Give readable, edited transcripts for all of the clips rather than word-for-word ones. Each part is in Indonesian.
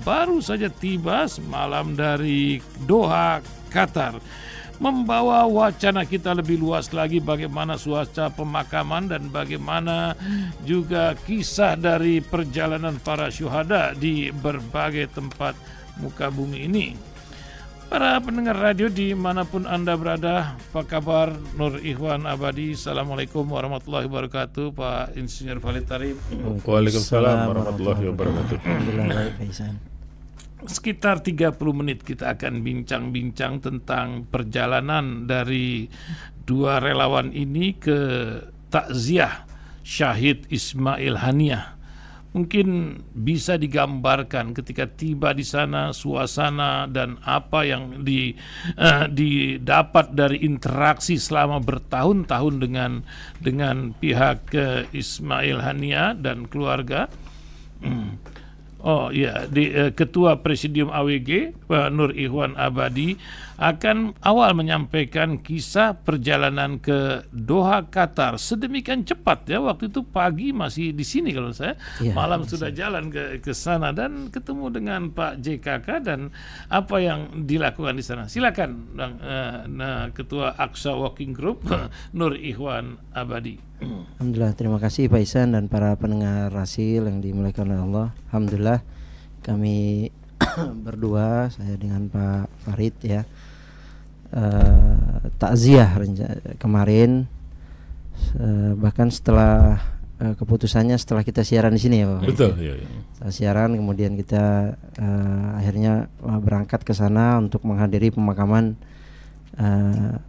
baru saja tiba semalam dari Doha, Qatar, membawa wacana kita lebih luas lagi bagaimana suasana pemakaman dan bagaimana juga kisah dari perjalanan para syuhada di berbagai tempat muka bumi ini. Para pendengar radio dimanapun Anda berada, apa kabar? Nur Ikhwan Abadi. Assalamualaikum warahmatullahi wabarakatuh, Pak Insinyur Khalid Tarib. Waalaikumsalam warahmatullahi wabarakatuh. Sekitar 30 menit kita akan bincang-bincang tentang perjalanan dari dua relawan ini ke takziah Syahid Ismail Haniyah. Mungkin bisa digambarkan ketika tiba di sana suasana dan apa yang didapat dari interaksi selama bertahun-tahun dengan pihak Ismail Haniyah dan keluarga. Ketua Presidium AWG Pak Nur Ikhwan Abadi akan awal menyampaikan kisah perjalanan ke Doha, Qatar. Sedemikian cepat ya, waktu itu pagi masih di sini kalau saya, malam sudah jalan ke sana dan ketemu dengan Pak JKK dan apa yang dilakukan di sana. Silakan Ketua Aqsa Walking Group Nur Ikhwan Abadi. Alhamdulillah, terima kasih Pak Ihsan dan para pendengar Rasil yang dimuliakan oleh Allah. Alhamdulillah kami berdua, saya dengan Pak Farid ya, takziah kemarin, bahkan setelah keputusannya setelah kita siaran di sini ya Pak. Betul. Ya. Setelah siaran kemudian kita akhirnya berangkat ke sana untuk menghadiri pemakaman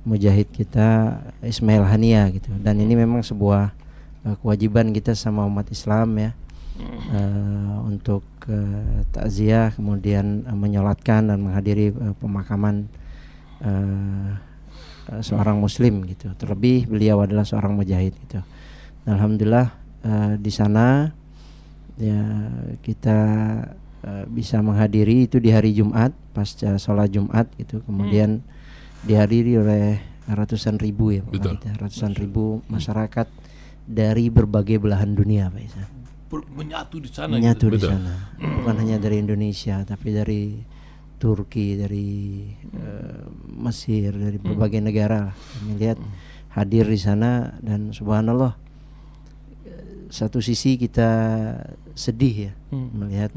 mujahid kita Ismail Haniyah gitu. Dan ini memang sebuah kewajiban kita sama umat Islam ya, untuk takziah kemudian menyolatkan dan menghadiri pemakaman seorang muslim gitu. Terlebih beliau adalah seorang mujahid gitu. Nah, alhamdulillah di sana ya kita bisa menghadiri itu di hari Jumat pasca sholat Jumat gitu. Kemudian dihadiri oleh ratusan ribu ya Pak. Betul. Ratusan ribu masyarakat dari berbagai belahan dunia Pak Isa. Menyatu di sana. Menyatu gitu. di sana. Bukan hanya dari Indonesia tapi dari Turki, dari Mesir, dari berbagai negara. Kami lihat hadir di sana dan subhanallah, satu sisi kita sedih ya melihat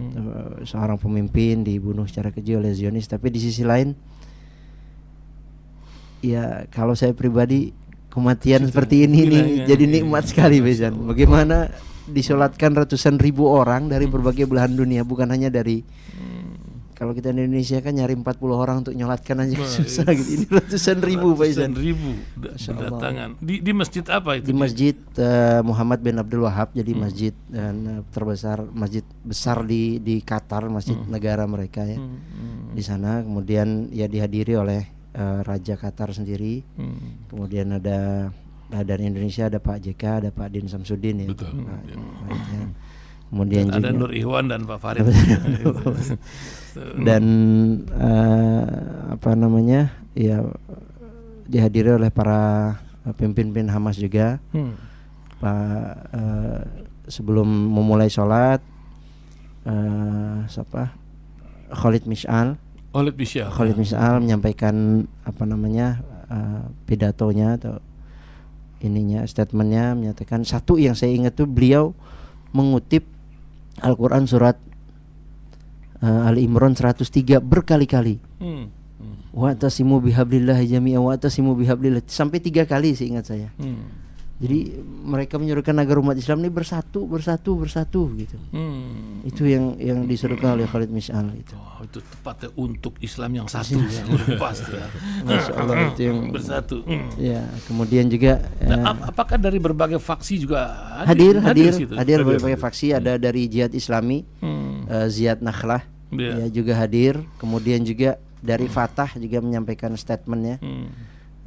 seorang pemimpin dibunuh secara keji oleh Zionis, tapi di sisi lain ya kalau saya pribadi kematian seperti ini nih jadi nikmat sekali Besan. Bagaimana disolatkan ratusan ribu orang dari berbagai belahan dunia, bukan hanya dari kalau kita di Indonesia kan nyari 40 orang untuk nyolatkan aja susah gitu. Ini ratusan ribu Besan. Ratusan ribu berdatangan. Di masjid apa itu? Di masjid Muhammad bin Abdul Wahab, jadi masjid terbesar, masjid besar di Qatar, masjid negara mereka ya. Di sana kemudian ya dihadiri oleh Raja Qatar sendiri, kemudian ada dari Indonesia ada Pak JK, ada Pak Din Samsudin ya. Betul. Kemudian ada juga Nur Ikhwan dan Pak Farid. Dan ya dihadiri oleh para pemimpin Hamas juga. Pak sebelum memulai sholat Khalid Mis'al menyampaikan pidatonya atau statementnya, menyatakan satu yang saya ingat tuh beliau mengutip Al-Quran surat Ali Imran 103 berkali-kali. Wa'tasimu bihablillahi jami'an wa'tasimu bihablillah, sampai 3 kali seingat saya. Jadi mereka menyuruhkan agar umat Islam ini bersatu gitu. Itu yang disuruhkan oleh Khalid Mis'al itu. Itu tepatnya untuk Islam yang satu ya. Pasti ya. Masya Allah, itu yang bersatu. Ya, kemudian juga apakah dari berbagai faksi juga hadir berbagai faksi, ada dari Jihad Islami, Ziyad Nakhlah ya juga hadir, kemudian juga dari Fatah juga menyampaikan statementnya.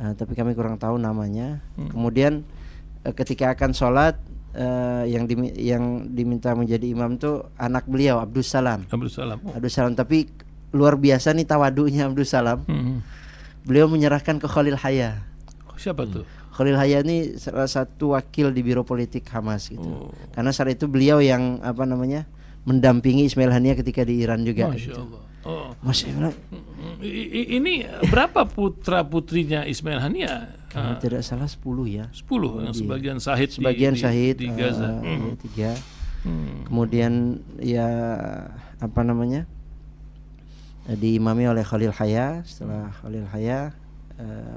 Tapi kami kurang tahu namanya. Kemudian ketika akan sholat yang diminta menjadi imam tuh anak beliau Abdus Salam, tapi luar biasa nih tawadunya Abdus Salam. Beliau menyerahkan ke Khalil Haya. Siapa tuh? Khalil Haya ini salah satu wakil di biro politik Hamas gitu. Karena saat itu beliau yang mendampingi Ismail Haniah ketika di Iran juga. Masya Allah. Oh. Masya Allah. Ini berapa putra putrinya Ismail Haniah? Kalau tidak salah 10 ya. 10 yang sebagian syahid di Gaza. 3. Kemudian ya apa namanya? Diimami oleh Khalil Haya. Setelah Khalil Haya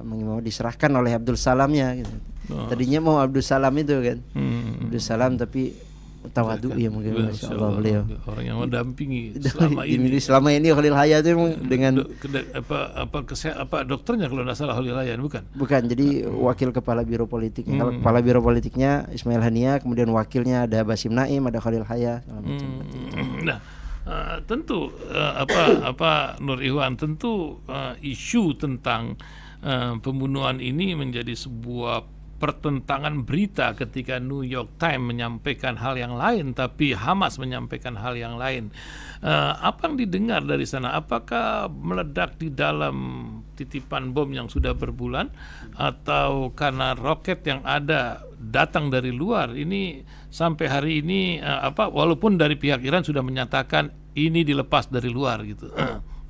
mengimami, diserahkan oleh Abdul Salamnya gitu. Tadinya mau Abdul Salam itu kan. Abdul Salam tapi tawadu ya mungkin, Masya Allah beliau orang yang mendampingi selama ini. Selama ini Khalil Haya itu dengan dokternya kalau tidak salah Khalil Haya bukan? Bukan, jadi wakil kepala biro politik. Kalau kepala biro politiknya Ismail Haniah, kemudian wakilnya ada Basim Naim, ada Khalil Haya. Nah, tentu Nur Ikhwan, tentu isu tentang pembunuhan ini menjadi sebuah pertentangan berita ketika New York Times menyampaikan hal yang lain, tapi Hamas menyampaikan hal yang lain. Apa yang didengar dari sana? Apakah meledak di dalam titipan bom yang sudah berbulan, atau karena roket yang ada datang dari luar? Ini sampai hari ini walaupun dari pihak Iran sudah menyatakan ini dilepas dari luar gitu.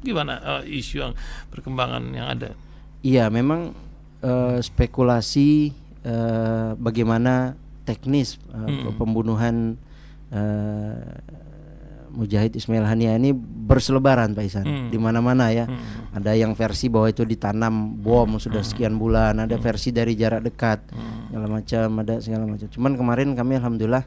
Gimana isu yang perkembangan yang ada? Iya, memang spekulasi bagaimana teknis pembunuhan Mujahid Ismail Haniah ini berselebaran Pak Ihsan di mana-mana ya. Ada yang versi bahwa itu ditanam bom sudah sekian bulan, ada versi dari jarak dekat, segala macam. Cuman kemarin kami alhamdulillah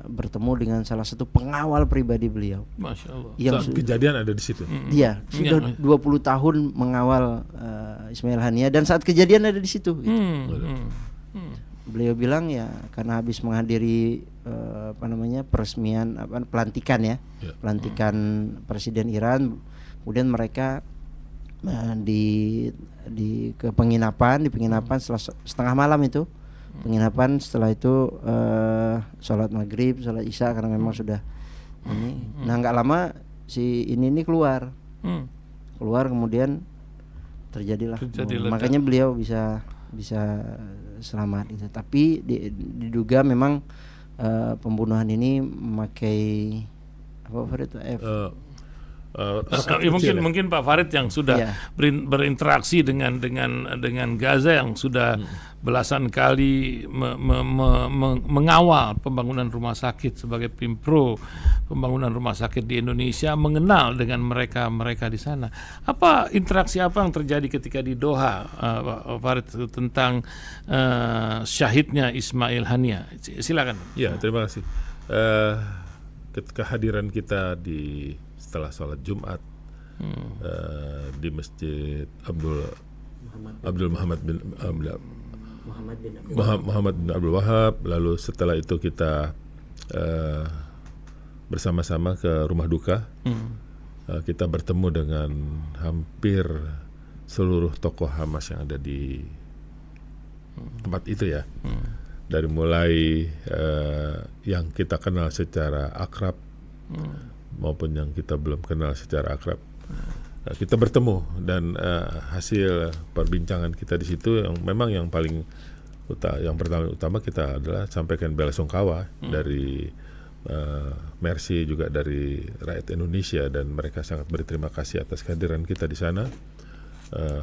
bertemu dengan salah satu pengawal pribadi beliau. Masya Allah. Yang kejadian ada di situ. Iya, sudah 20 tahun mengawal Ismail Haniah dan saat kejadian ada di situ. Gitu. Beliau bilang ya karena habis menghadiri peresmian pelantikan pelantikan Presiden Iran, kemudian mereka di penginapan setelah setengah malam itu. Penginapan, setelah itu sholat maghrib, sholat isya karena memang sudah ini. Nah nggak lama si ini keluar kemudian terjadilah. Makanya beliau bisa selamat gitu. Tapi diduga memang pembunuhan ini memakai mungkin Pak Farid yang sudah berinteraksi dengan Gaza, yang sudah belasan kali mengawal pembangunan rumah sakit sebagai Pimpro pembangunan rumah sakit di Indonesia, mengenal dengan mereka di sana. Interaksi apa yang terjadi ketika di Doha, Pak Farid, tentang syahidnya Ismail Haniah? Silakan. Ya, terima kasih. Kehadiran kita setelah sholat Jumat di Masjid Muhammad bin Abdul Wahab, lalu setelah itu kita bersama-sama ke rumah duka. Kita bertemu dengan hampir seluruh tokoh Hamas yang ada di tempat itu ya. Dari mulai yang kita kenal secara akrab maupun yang kita belum kenal secara akrab, kita bertemu, dan hasil perbincangan kita di situ yang memang yang paling utama kita adalah sampaikan belasungkawa dari Mercy, juga dari rakyat Indonesia, dan mereka sangat berterima kasih atas kehadiran kita di sana.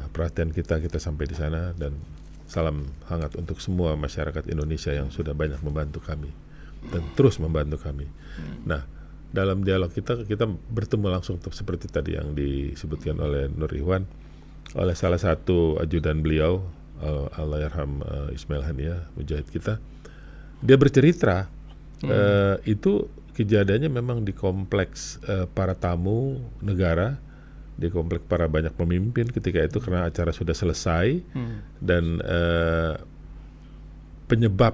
Perhatian kita sampai di sana, dan salam hangat untuk semua masyarakat Indonesia yang sudah banyak membantu kami dan terus membantu kami. Nah, dalam dialog kita bertemu langsung seperti tadi yang disebutkan oleh Nur Ikhwan, oleh salah satu ajudan beliau, Allahyarham Ismail Haniah, mujahid kita. Dia bercerita itu kejadiannya memang di kompleks para tamu negara, di kompleks para banyak pemimpin ketika itu, karena acara sudah selesai dan penyebab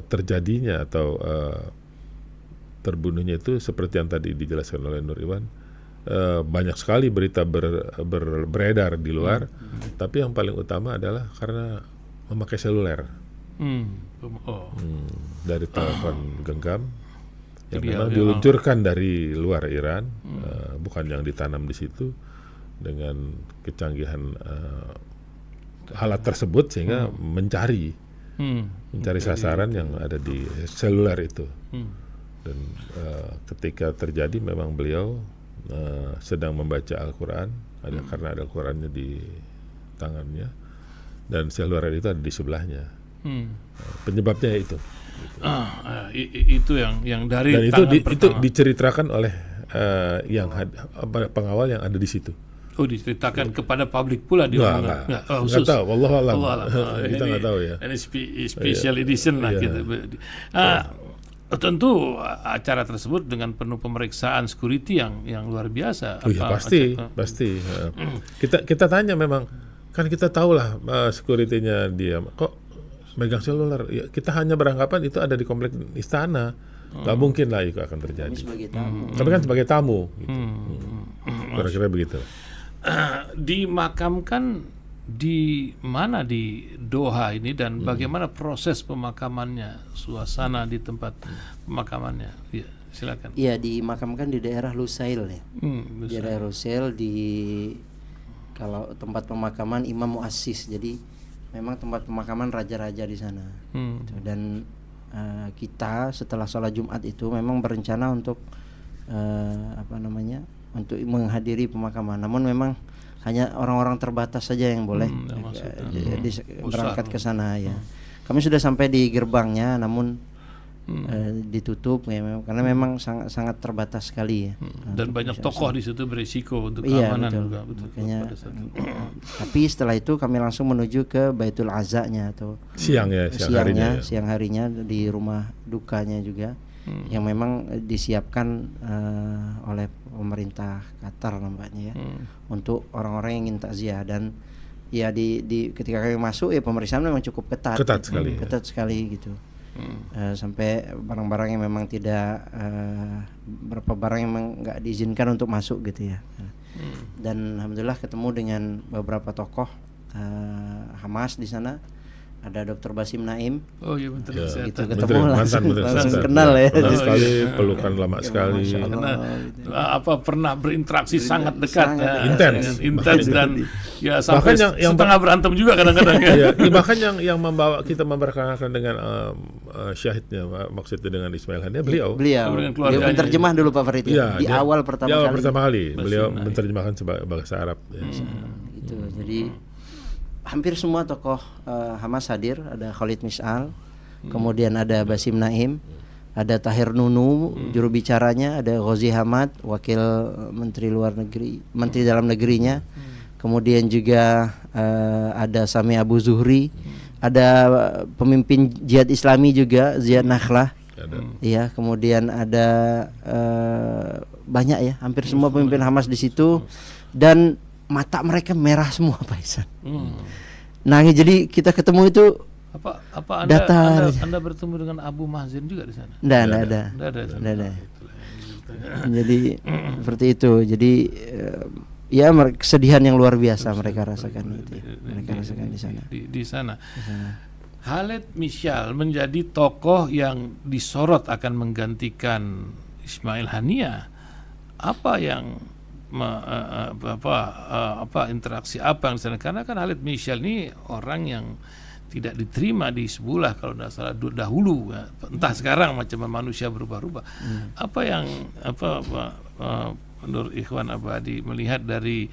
terjadinya atau terbunuhnya itu seperti yang tadi dijelaskan oleh Nur Ikhwan. Banyak sekali berita beredar di luar, tapi yang paling utama adalah karena memakai seluler dari telepon genggam yang memang diluncurkan dari luar Iran, bukan yang ditanam di situ, dengan kecanggihan alat tersebut sehingga mencari sasaran yang ada di seluler itu. Dan ketika terjadi memang beliau sedang membaca Al-Quran, karena ada Al-Qurannya di tangannya, dan sel luar itu ada di sebelahnya. Penyebabnya itu. Itu yang dari dan tangan itu diceritakan oleh pengawal yang ada di situ. Oh, diceritakan kepada publik pula di mana? Nggak tahu, wallahu a'lam. Kita nggak tahu ya. Ini special edition lah gitu. Tentu acara tersebut dengan penuh pemeriksaan security yang luar biasa. Pasti. Kita tanya memang, kan kita tahu lah security-nya dia kok megang seluler. Ya, kita hanya beranggapan itu ada di komplek istana. Gak mungkin lah itu akan terjadi. Tapi kan sebagai tamu. Gitu. Kira-kira begitu. Dimakamkan di mana di Doha ini dan bagaimana proses pemakamannya, suasana di tempat pemakamannya? Ya, silakan. Iya, dimakamkan di daerah Lusail ya. Di daerah Lusail, kalau tempat pemakaman Imam Muassis. Jadi memang tempat pemakaman raja-raja di sana. Dan kita setelah sholat Jumat itu memang berencana untuk untuk menghadiri pemakaman. Namun memang hanya orang-orang terbatas saja yang boleh berangkat ke sana ya. Kami sudah sampai di gerbangnya, namun ditutup ya, karena memang sangat terbatas sekali ya. Dan banyak tokoh di situ berisiko untuk keamanan juga. Makanya, tapi setelah itu kami langsung menuju ke Baitul Azanya atau siang harinya di rumah dukanya juga. Yang memang disiapkan oleh pemerintah Qatar nampaknya ya, untuk orang-orang yang ingin takziah. Dan ya di ketika kami masuk ya pemeriksaan memang cukup ketat sekali gitu. Sampai barang-barang yang memang tidak beberapa barang yang memang nggak diizinkan untuk masuk gitu ya. Dan alhamdulillah ketemu dengan beberapa tokoh Hamas di sana. Ada Dr. Basim Naim. Oh iya, Menteri Kesehatan. Gitu, ketemu langsung kenal ya. Pelukan lama sekali. Karena pernah berinteraksi sangat dekat, intens dan ya sampai setengah berantem juga kadang-kadang ya. Bahkan yang membawa kita memperkenalkan dengan syahidnya, maksudnya dengan Ismail Haniah, beliau menerjemah dulu Pak Farid di awal pertama kali. Beliau menerjemahkan bahasa Arab. Gitu. Jadi hampir semua tokoh Hamas hadir. Ada Khalid Mis'al, kemudian ada Basim Naim, ada Tahir Nunu juru bicaranya, ada Ghazi Hamad wakil menteri dalam negerinya, kemudian juga ada Sami Abu Zuhri, ada pemimpin Jihad Islami juga Ziyad Nakhlah. Ya, kemudian ada banyak ya, hampir semua pemimpin Hamas di situ, dan mata mereka merah semua Pak Ihsan. Nangis. Jadi kita ketemu itu apa Anda bertemu dengan Abu Mahzin juga di sana? Enggak ada. Jadi seperti itu. Jadi ya kesedihan yang luar biasa mereka rasakan itu. Mereka rasakan di sana. Khalid Mis'al menjadi tokoh yang disorot akan menggantikan Ismail Haniah. Apa yang interaksi apa yang di sana? Karena kan Khalid Mis'al ini orang yang tidak diterima di sebelah kalau tidak salah dahulu ya. Entah sekarang macam manusia berubah-ubah. Apa yang menurut Ikhwan Abadi melihat dari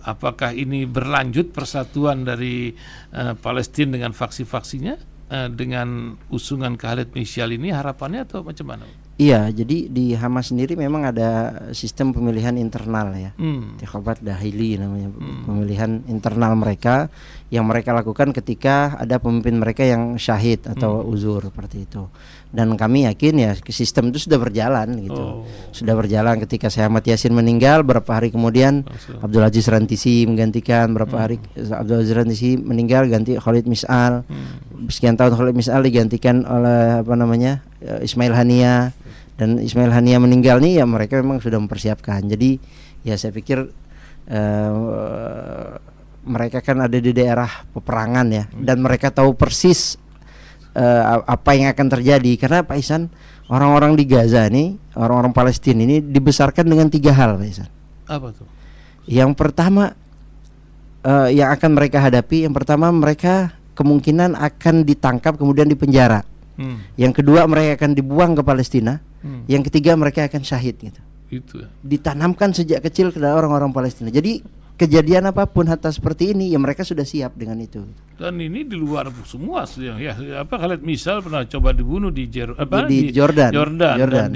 apakah ini berlanjut persatuan dari Palestina dengan faksi-faksinya dengan usungan Khalid Mis'al ini, harapannya atau macam mana? Iya, jadi di Hamas sendiri memang ada sistem pemilihan internal ya, Tikhobat Dahili namanya, pemilihan internal mereka yang mereka lakukan ketika ada pemimpin mereka yang syahid atau uzur seperti itu. Dan kami yakin ya sistem itu sudah berjalan gitu, sudah berjalan. Ketika Syekh Ahmad Yasin meninggal, berapa hari kemudian Abdul Aziz Rantisi menggantikan, berapa hari Abdul Aziz Rantisi meninggal ganti Khalid Mis'al, sekian tahun Khalid Mis'al digantikan oleh Ismail Haniah. Dan Ismail Haniah meninggal nih ya mereka memang sudah mempersiapkan. Jadi ya saya pikir mereka kan ada di daerah peperangan ya, dan mereka tahu persis apa yang akan terjadi. Karena Pak Ihsan, orang-orang di Gaza nih, orang-orang Palestina ini dibesarkan dengan 3 hal Pak Ihsan. Apa tuh? Yang pertama yang akan mereka hadapi, yang pertama mereka kemungkinan akan ditangkap kemudian dipenjara. Yang kedua mereka akan dibuang ke Palestina. Yang ketiga mereka akan syahid gitu. Itu Ditanamkan sejak kecil ke orang-orang Palestina. Jadi kejadian apapun hatta seperti ini ya mereka sudah siap dengan itu. Dan ini di luar semua ya Khalid misal pernah coba dibunuh di Jordan dan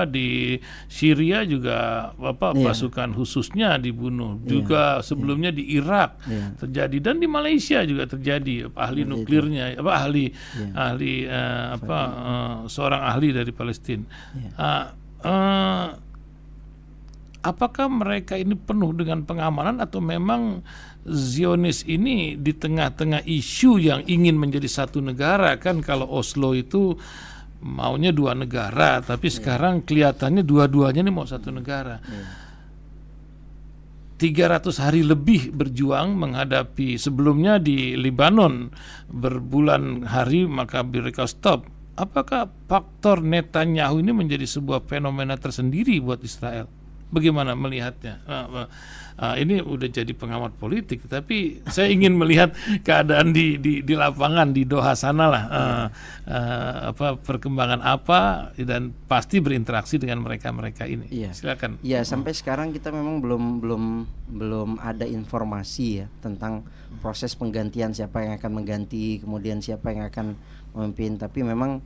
di Syria juga pasukan khususnya dibunuh juga sebelumnya di Irak terjadi dan di Malaysia juga terjadi ahli nuklirnya seorang ahli dari Palestina. Apakah mereka ini penuh dengan pengamanan atau memang Zionis ini di tengah-tengah isu yang ingin menjadi satu negara? Kan kalau Oslo itu maunya dua negara, tapi sekarang kelihatannya dua-duanya ini mau satu negara. 300 hari lebih berjuang menghadapi sebelumnya di Lebanon berbulan hari maka mereka stop. Apakah faktor Netanyahu ini menjadi sebuah fenomena tersendiri buat Israel? Bagaimana melihatnya? Ini udah jadi pengamat politik, tapi saya ingin melihat keadaan di lapangan di Doha sana lah, perkembangan apa dan pasti berinteraksi dengan mereka ini. Silakan. Ya sampai sekarang kita memang belum ada informasi ya tentang proses penggantian siapa yang akan mengganti, kemudian siapa yang akan memimpin. Tapi memang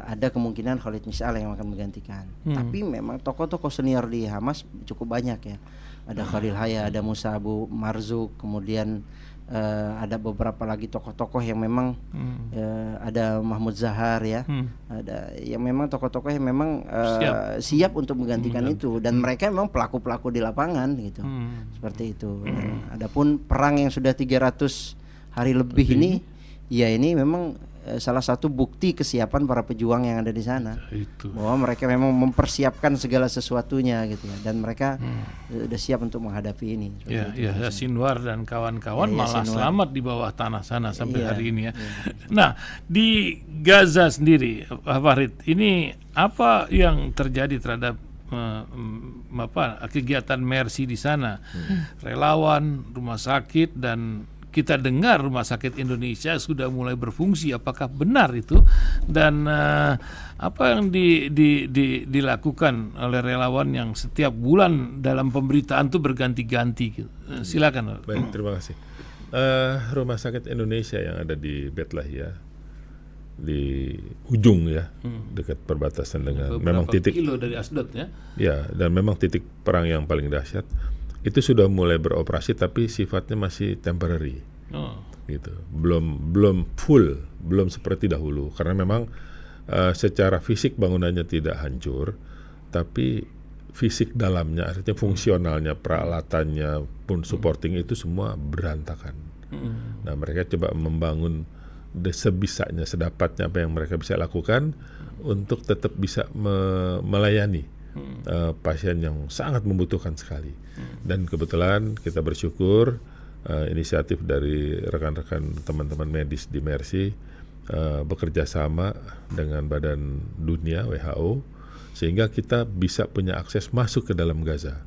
ada kemungkinan Khalid Mis'al yang akan menggantikan. Tapi memang tokoh-tokoh senior di Hamas cukup banyak ya. Ada Khalil Haya, ada Musa Abu Marzuk, kemudian ada beberapa lagi tokoh-tokoh yang memang ada Mahmud Zahar ya. Ada yang memang tokoh-tokoh yang memang siap untuk menggantikan itu dan mereka memang pelaku-pelaku di lapangan gitu. Seperti itu. Adapun perang yang sudah 300 hari lebih ini ya ini memang salah satu bukti kesiapan para pejuang yang ada di sana. Bahwa mereka memang mempersiapkan segala sesuatunya gitu ya dan mereka sudah siap untuk menghadapi ini. Sinwar dan kawan-kawan malah selamat di bawah tanah sana sampai hari ini ya. Nah, di Gaza sendiri Pak Farid, ini apa yang terjadi terhadap kegiatan Mercy di sana? Relawan, rumah sakit dan kita dengar Rumah Sakit Indonesia sudah mulai berfungsi. Apakah benar itu? Dan apa yang dilakukan oleh relawan yang setiap bulan dalam pemberitaan itu berganti-ganti gitu. Silakan. Baik, terima kasih. Rumah Sakit Indonesia yang ada di Bethlehem di ujung ya, dekat perbatasan dengan memang titik kilo dari Asdod ya. Ya, dan memang titik perang yang paling dahsyat. Itu sudah mulai beroperasi tapi sifatnya masih temporary, gitu. Belum full, belum seperti dahulu karena memang secara fisik bangunannya tidak hancur, tapi fisik dalamnya, artinya fungsionalnya, peralatannya pun supporting itu semua berantakan. Nah mereka coba membangun sebisanya, sedapatnya apa yang mereka bisa lakukan untuk tetap bisa melayani pasien yang sangat membutuhkan sekali. Dan kebetulan kita bersyukur inisiatif dari rekan-rekan teman-teman medis di Mercy bekerja sama dengan Badan Dunia WHO sehingga kita bisa punya akses masuk ke dalam Gaza,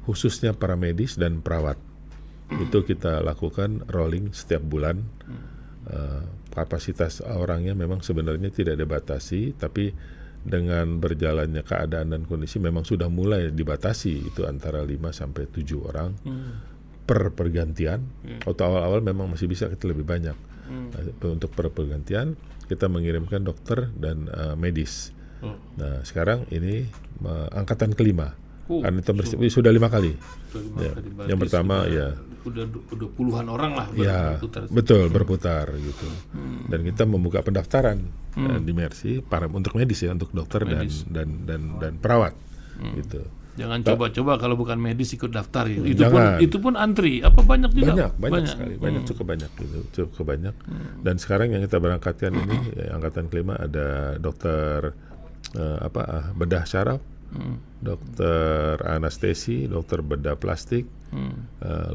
khususnya para medis dan perawat. Itu kita lakukan rolling setiap bulan. Kapasitas orangnya memang sebenarnya tidak dibatasi, tapi dengan berjalannya keadaan dan kondisi memang sudah mulai dibatasi, itu antara 5 sampai 7 orang per pergantian. Waktu awal-awal memang masih bisa kita lebih banyak. Untuk per pergantian kita mengirimkan dokter dan medis. Nah sekarang ini angkatan kelima. Karena itu sudah 5 kali. Yang pertama udah puluhan orang lah berputar. Betul, berputar gitu. Dan kita membuka pendaftaran di Mercy untuk medis ya, untuk dokter dan perawat gitu. Jangan coba-coba kalau bukan medis ikut daftar gitu. Itu pun antri. Apa banyak juga? Banyak sekali, cukup banyak. Dan sekarang yang kita berangkatkan ini angkatan kelima ada dokter bedah syaraf, dokter anestesi, dokter bedah plastik,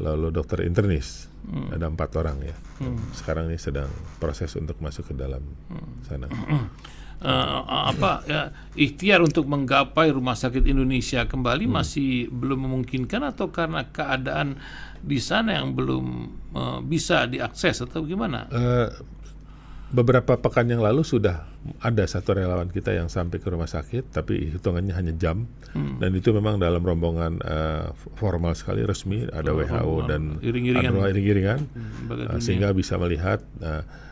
lalu dokter internis. Ada 4 orang ya. Sekarang ini sedang proses untuk masuk ke dalam sana. Ikhtiar untuk menggapai Rumah Sakit Indonesia kembali masih belum memungkinkan atau karena keadaan di sana yang belum bisa diakses atau gimana? beberapa pekan yang lalu sudah ada satu relawan kita yang sampai ke rumah sakit, tapi hitungannya hanya jam, dan itu memang dalam rombongan formal sekali, resmi, ada WHO dan iring-iringan, sehingga bisa melihat,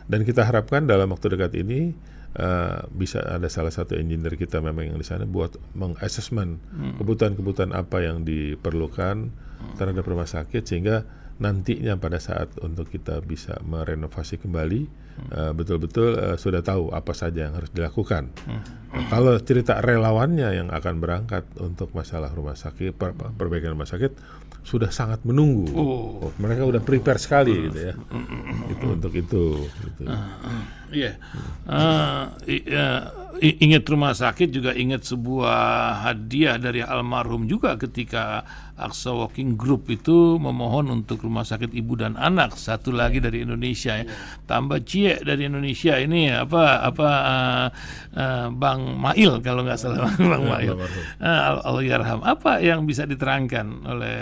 dan kita harapkan dalam waktu dekat ini bisa ada salah satu engineer kita memang yang di sana buat mengassessment kebutuhan-kebutuhan apa yang diperlukan terhadap rumah sakit, sehingga nantinya pada saat untuk kita bisa merenovasi kembali betul-betul sudah tahu apa saja yang harus dilakukan. Nah, kalau cerita relawannya yang akan berangkat untuk masalah rumah sakit, perbaikan rumah sakit sudah sangat menunggu. Mereka udah prepare sekali gitu ya. Itu untuk itu. Gitu. Ingat rumah sakit juga ingat sebuah hadiah dari almarhum juga ketika Aqsa Walking Group itu memohon untuk rumah sakit ibu dan anak satu lagi dari Indonesia, ya. Tambah Cie dari Indonesia ini Bang Mail kalau nggak salah, Bang Mail. Allahyarham. Apa yang bisa diterangkan oleh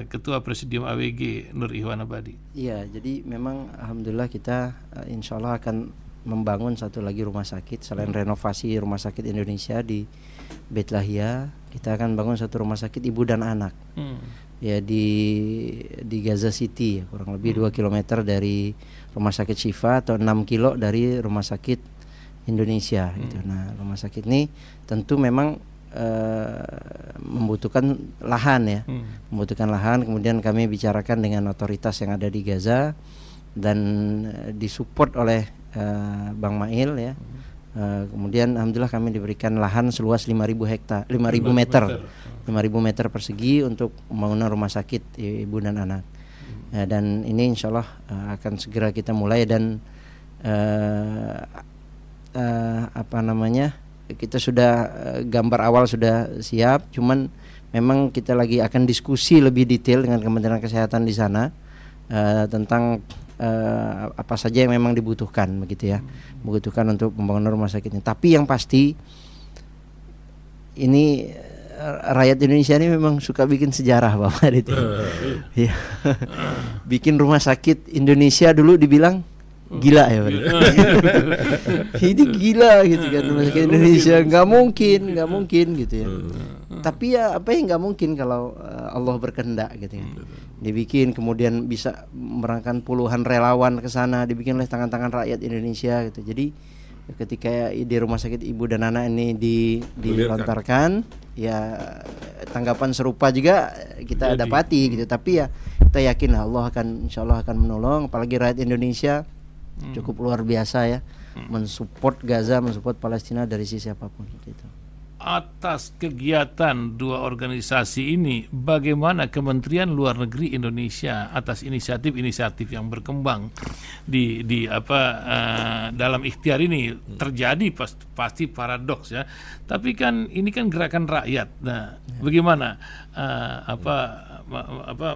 Ketua Presidium AWG Nur Ihwan Abadi? Iya, jadi memang alhamdulillah kita insya Allah akan membangun satu lagi rumah sakit selain renovasi rumah sakit Indonesia di Beit Lahia. Kita akan bangun satu rumah sakit ibu dan anak ya di Gaza City, ya, kurang lebih 2 km dari rumah sakit Syifa atau 6 kilo dari rumah sakit Indonesia gitu. Nah, rumah sakit ini tentu memang membutuhkan lahan, ya, membutuhkan lahan. Kemudian kami bicarakan dengan otoritas yang ada di Gaza dan disupport oleh Bang Mail, ya. Kemudian alhamdulillah kami diberikan lahan seluas 5.000 meter persegi untuk pembangunan rumah sakit ibu dan anak. Dan ini insya Allah akan segera kita mulai, dan kita sudah gambar awal sudah siap, cuman memang kita lagi akan diskusi lebih detail dengan Kementerian Kesehatan di sana tentang apa saja yang memang dibutuhkan, begitu ya, dibutuhkan untuk pembangunan rumah sakit ini. Tapi yang pasti ini rakyat Indonesia ini memang suka bikin sejarah, Bapak itu. Ya. Bikin rumah sakit Indonesia dulu dibilang gila, ya, Pak. Ini gila gitu kan, rumah sakit Indonesia nggak mungkin gitu ya. Tapi ya apa yang nggak mungkin kalau Allah berkehendak gitu ya. Dibikin, kemudian bisa merangkan puluhan relawan ke sana, dibikin oleh tangan-tangan rakyat Indonesia gitu. Jadi ketika di rumah sakit ibu dan anak ini dilontarkan, ya tanggapan serupa juga kita dapati gitu. Tapi ya kita yakin Allah akan, insya Allah akan menolong, apalagi rakyat Indonesia cukup luar biasa, ya, mensupport Gaza, mensupport Palestina dari sisi apapun gitu. Atas kegiatan dua organisasi ini, bagaimana Kementerian Luar Negeri Indonesia atas inisiatif-inisiatif yang berkembang dalam ikhtiar ini? Terjadi pasti paradoks, ya. Tapi kan ini kan gerakan rakyat. Nah, bagaimana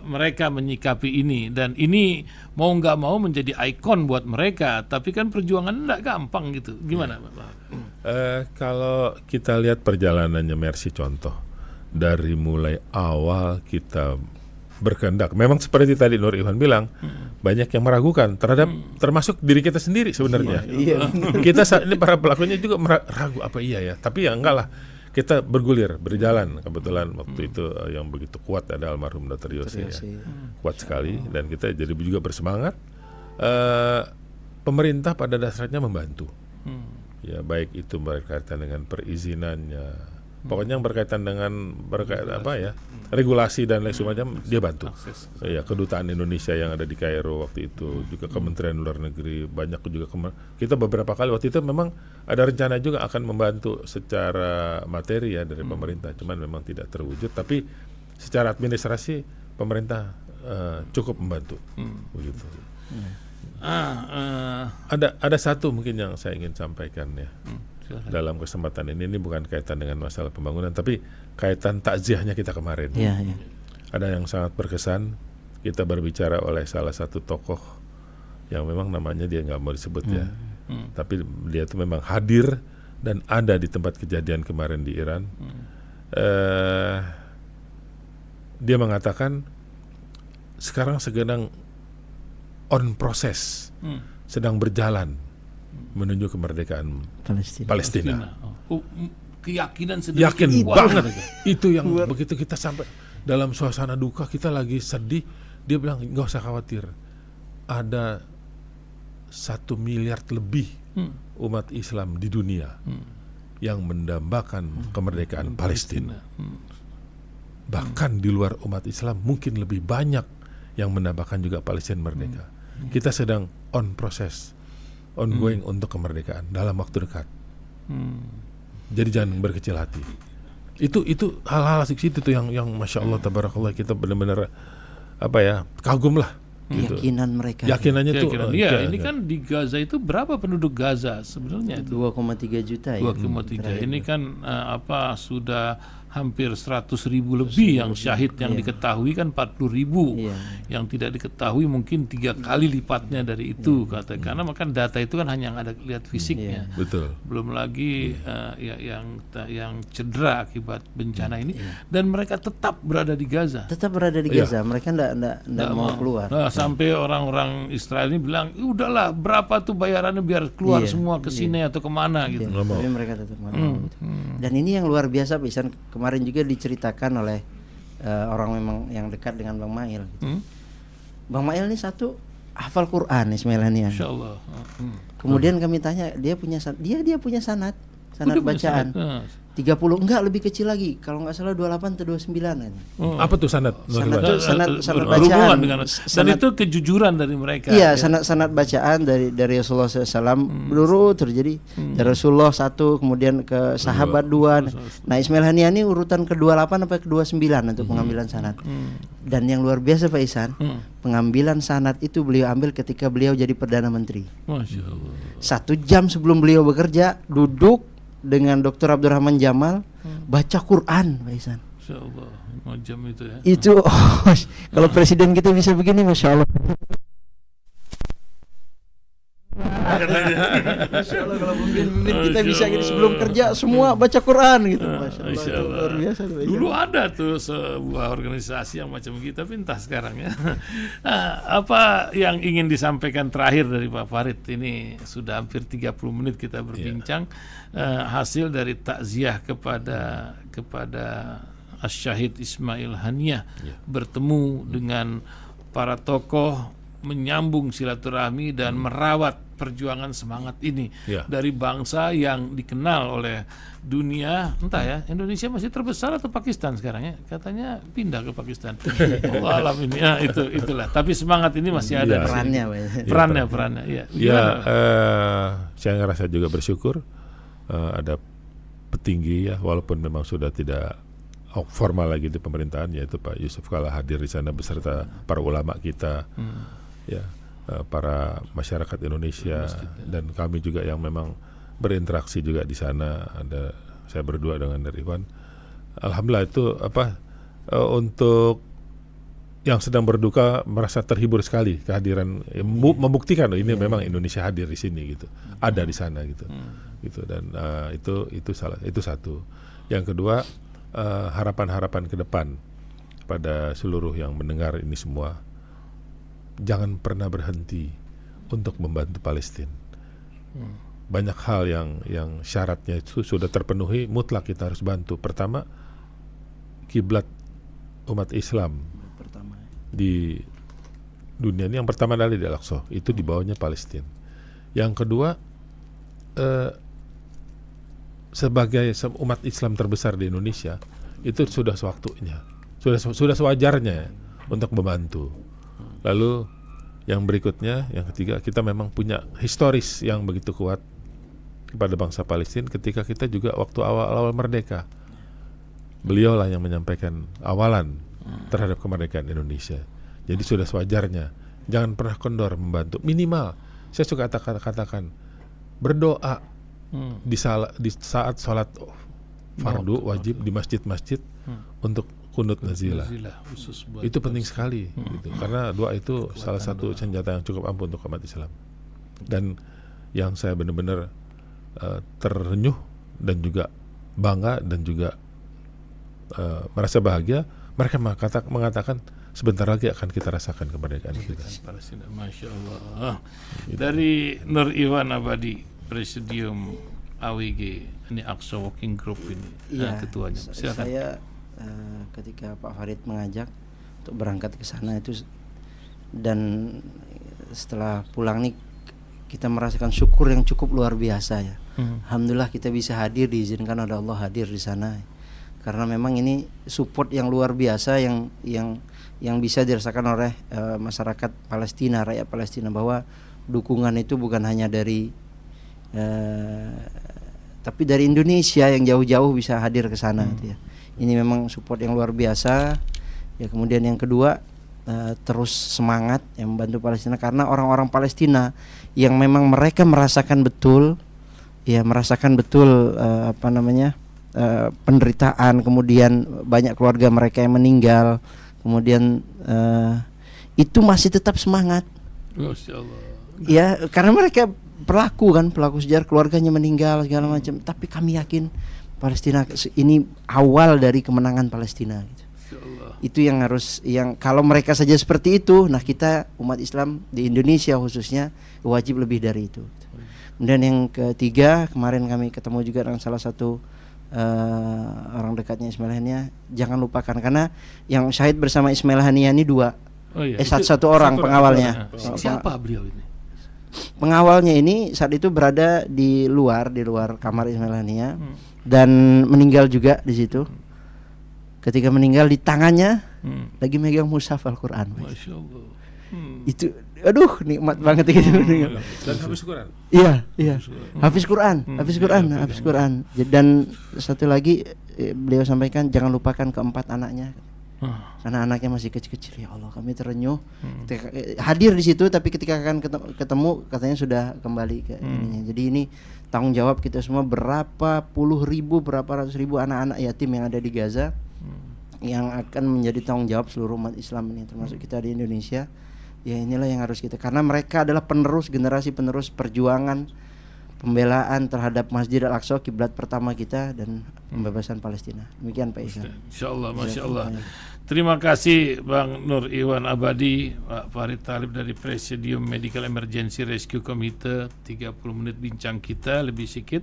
mereka menyikapi ini, dan ini mau nggak mau menjadi ikon buat mereka. Tapi kan perjuangan nggak gampang gitu. Gimana, Pak? Kalau kita lihat perjalanannya Mercy, contoh dari mulai awal kita berkehendak, memang seperti tadi Nur Ihwan bilang, banyak yang meragukan terhadap termasuk diri kita sendiri sebenarnya. Kita saat ini para pelakunya juga ragu, apa iya ya, tapi ya enggak lah, kita berjalan. Kebetulan waktu itu yang begitu kuat ada almarhum Dr. Yose, ya. Kuat sekali, dan kita jadi juga bersemangat. Pemerintah pada dasarnya membantu. Ya, baik itu berkaitan dengan perizinannya, pokoknya yang berkaitan dengan regulasi dan lain sebagainya, dia bantu. Ya, kedutaan Indonesia yang ada di Kairo waktu itu, juga Kementerian Luar Negeri, banyak juga kita beberapa kali waktu itu memang ada rencana juga akan membantu secara materi, ya, dari pemerintah, cuman memang tidak terwujud. Tapi secara administrasi pemerintah cukup membantu, begitu. Ada satu mungkin yang saya ingin sampaikan, ya, dalam kesempatan ini bukan kaitan dengan masalah pembangunan, tapi kaitan takziahnya kita kemarin. Ada yang sangat berkesan. Kita berbicara oleh salah satu tokoh yang memang namanya dia nggak mau disebut, ya, tapi dia itu memang hadir dan ada di tempat kejadian kemarin di Iran. Dia mengatakan sekarang sedang on proses, sedang berjalan menuju kemerdekaan Palestina. Keyakinan sedemikian Yakin kuat banget mereka. itu yang begitu kita sampai dalam suasana duka, kita lagi sedih, dia bilang nggak usah khawatir, ada 1 miliar lebih umat Islam di dunia yang mendambakan kemerdekaan Palestina. Bahkan di luar umat Islam mungkin lebih banyak yang mendambakan juga Palestina merdeka. Kita sedang ongoing untuk kemerdekaan dalam waktu dekat. Jadi jangan berkecil hati. Itu hal-hal asik itu tuh yang masya Allah tabarakallah, kita benar-benar kagum lah. Keyakinan mereka. Yakinannya tuh. Iya, ini kan di Gaza itu berapa penduduk Gaza sebenarnya itu? 2,3 juta ya. 2,3. Ini kan sudah hampir 100.000 lebih yang syahid, yang diketahui kan 40.000, yang tidak diketahui mungkin 3 kali lipatnya dari itu karena makan data itu kan hanya ada lihat fisiknya, betul. Belum lagi yang cedera akibat bencana ini, dan mereka tetap berada di Gaza. Mereka enggak mau keluar. Sampai orang-orang Israel ini bilang, udahlah berapa tuh bayarannya biar keluar semua ke sini atau kemana gitu. Tapi mereka tetap mau. Dan ini yang luar biasa, Pisan. Kemarin juga diceritakan oleh orang memang yang dekat dengan Bang Mail gitu. Bang Mail ini satu hafal Quran, Ismailania. Insyaallah. Kemudian kami tanya, dia punya sanad bacaan. 30, enggak, lebih kecil lagi. Kalau enggak salah 28 atau 29 kan. Apa tuh sanad? Sanad bacaan. Dan itu kejujuran dari mereka. Iya, sanad bacaan dari Rasulullah SAW berurut terjadi. Dari Rasulullah 1, kemudian ke sahabat 2. Nah, Ismail Hania ini urutan ke-28 sampai ke-29 untuk pengambilan sanad. Dan yang luar biasa Pak Ihsan, pengambilan sanad itu beliau ambil ketika beliau jadi Perdana Menteri. Masya Allah. 1 jam sebelum beliau bekerja, duduk dengan Dr. Abdurrahman Jamal baca Quran, Pak Ihsan. Masya Allah, macam itu ya. Itu kalau presiden kita bisa begini, Masya Allah. Masya Allah, kalau pemimpin kita bisa gini sebelum kerja semua baca Quran gitu. Masya Allah, luar biasa. Dulu ada tuh sebuah organisasi yang macam gitu, tapi entah sekarang ya. Nah, apa yang ingin disampaikan terakhir dari Pak Farid? Ini sudah hampir 30 menit kita berbincang. Hasil dari takziah kepada Asy-Syahid Ismail Haniah, bertemu dengan para tokoh, menyambung silaturahmi dan merawat perjuangan semangat ini dari bangsa yang dikenal oleh dunia. Entah ya, Indonesia masih terbesar atau Pakistan sekarang ya? Katanya pindah ke Pakistan. Allah alam ini. Ya, itulah. Tapi semangat ini masih ada. Perannya. Saya ngerasa juga bersyukur ada petinggi ya, walaupun memang sudah tidak formal lagi di pemerintahan, yaitu Pak Yusuf Kala hadir di sana beserta para ulama kita, para masyarakat Indonesia, dan kami juga yang memang berinteraksi juga di sana. Ada saya berdua dengan Ridwan. Alhamdulillah itu untuk yang sedang berduka merasa terhibur sekali kehadiran, membuktikan ini memang Indonesia hadir di sini gitu, ada di sana gitu. Dan itu satu. Yang kedua, harapan-harapan ke depan pada seluruh yang mendengar ini semua, jangan pernah berhenti untuk membantu Palestina. Banyak hal yang syaratnya itu sudah terpenuhi, mutlak kita harus bantu. Pertama, kiblat umat Islam di dunia ini yang pertama adalah di Al-Aqsa, itu di bawahnya Palestina. Yang kedua, sebagai umat Islam terbesar di Indonesia, itu sudah sewaktunya, sudah sewajarnya untuk membantu. Lalu yang berikutnya, yang ketiga, kita memang punya historis yang begitu kuat kepada bangsa Palestina ketika kita juga waktu awal-awal merdeka. Beliaulah yang menyampaikan awalan terhadap kemerdekaan Indonesia. Jadi sudah sewajarnya, jangan pernah kendor membantu. Minimal, saya suka katakan berdoa di saat sholat fardu wajib di masjid-masjid untuk kunut nazilah. Itu penting sekali gitu. Karena doa itu salah satu senjata yang cukup ampuh untuk umat Islam. Dan yang saya benar-benar terenyuh dan juga bangga dan juga merasa bahagia, mereka mengatakan sebentar lagi akan kita rasakan kemerdekaan kita. Palestina, Masya Allah. Dari Nur Iwan Abadi, Presidium AWG, ini Aqsa Working Group ini, ketuanya. Silakan. Saya ketika Pak Farid mengajak untuk berangkat ke sana itu, dan setelah pulang nih kita merasakan syukur yang cukup luar biasa ya. Alhamdulillah kita bisa hadir, diizinkan oleh Allah hadir di sana. Karena memang ini support yang luar biasa yang bisa dirasakan oleh masyarakat Palestina, rakyat Palestina, bahwa dukungan itu bukan hanya dari tapi dari Indonesia yang jauh-jauh bisa hadir ke sana gitu ya. Ini memang support yang luar biasa. Ya, kemudian yang kedua, terus semangat yang membantu Palestina, karena orang-orang Palestina yang memang mereka merasakan betul penderitaan, kemudian banyak keluarga mereka yang meninggal, kemudian itu masih tetap semangat. Masya Allah. Ya, karena mereka pelaku sejarah, keluarganya meninggal segala macam, tapi kami yakin Palestina ini awal dari kemenangan Palestina gitu. Itu yang kalau mereka saja seperti itu, nah kita umat Islam di Indonesia khususnya wajib lebih dari itu. Kemudian yang ketiga, kemarin kami ketemu juga dengan salah satu orang dekatnya Ismail Haniah. Jangan lupakan, karena yang syahid bersama Ismail Haniah ini satu orang pengawalnya. Siapa beliau ini? Pengawalnya ini saat itu berada di luar kamar Ismail Haniah dan meninggal juga di situ. Ketika meninggal di tangannya lagi megang mushaf Al-Quran. Masya Allah. Itu aduh nikmat banget gitu. Dan habis Quran. Iya. Hafiz Quran. Dan satu lagi beliau sampaikan, jangan lupakan keempat anaknya. Karena anaknya masih kecil-kecil. Ya Allah, kami terenyuh. Hadir di situ, tapi ketika akan ketemu katanya sudah kembali ke ininya. Jadi ini tanggung jawab kita semua, berapa ratus ribu anak-anak yatim yang ada di Gaza, yang akan menjadi tanggung jawab seluruh umat Islam ini, termasuk kita di Indonesia. Ya inilah yang harus kita, karena mereka adalah generasi penerus perjuangan pembelaan terhadap Masjid Al-Aqsa, kiblat pertama kita, dan pembebasan Palestina. Demikian Pak Ihsan. Insyaallah, Masya Allah. Terima kasih Bang Nur Iwan Abadi, Pak Farid Thalib dari Presidium Medical Emergency Rescue Committee. 30 menit bincang kita, lebih sedikit.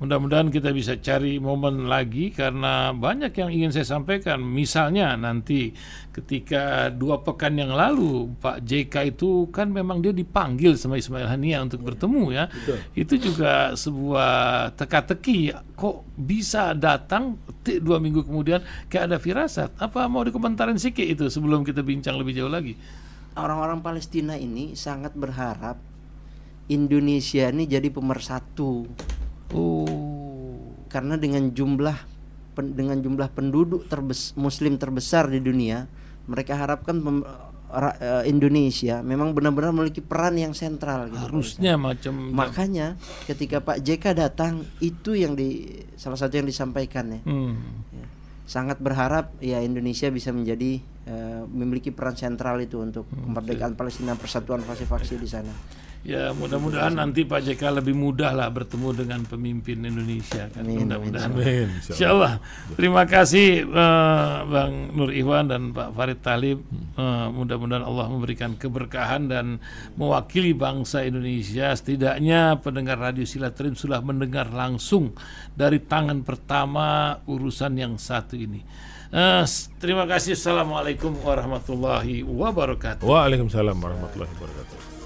Mudah-mudahan kita bisa cari momen lagi, karena banyak yang ingin saya sampaikan. Misalnya nanti ketika 2 pekan yang lalu Pak JK itu kan memang dia dipanggil sama Ismail Haniah untuk bertemu ya. Betul. Itu juga sebuah teka-teki, kok bisa datang 2 minggu kemudian, kayak ada firasat. Apa mau dikomentarin sedikit itu sebelum kita bincang lebih jauh lagi? Orang-orang Palestina ini sangat berharap Indonesia ini jadi pemersatu. Karena dengan jumlah penduduk Muslim terbesar di dunia, mereka harapkan Indonesia memang benar-benar memiliki peran yang sentral gitu. Harusnya makanya ketika Pak JK datang, itu yang salah satu yang disampaikan ya. Sangat berharap ya Indonesia bisa menjadi memiliki peran sentral itu untuk kemerdekaan Palestina, persatuan faksi-faksi di sana. Ya, mudah-mudahan nanti Pak JK lebih mudah lah bertemu dengan pemimpin Indonesia kan. Mudah-mudahan. Insyaallah. Terima kasih Bang Nur Iwan dan Pak Farid Thalib. Mudah-mudahan Allah memberikan keberkahan dan mewakili bangsa Indonesia. Setidaknya pendengar Radio Silaturahim sudah mendengar langsung dari tangan pertama urusan yang satu ini. Terima kasih. Assalamualaikum warahmatullahi wabarakatuh. Waalaikumsalam warahmatullahi wabarakatuh.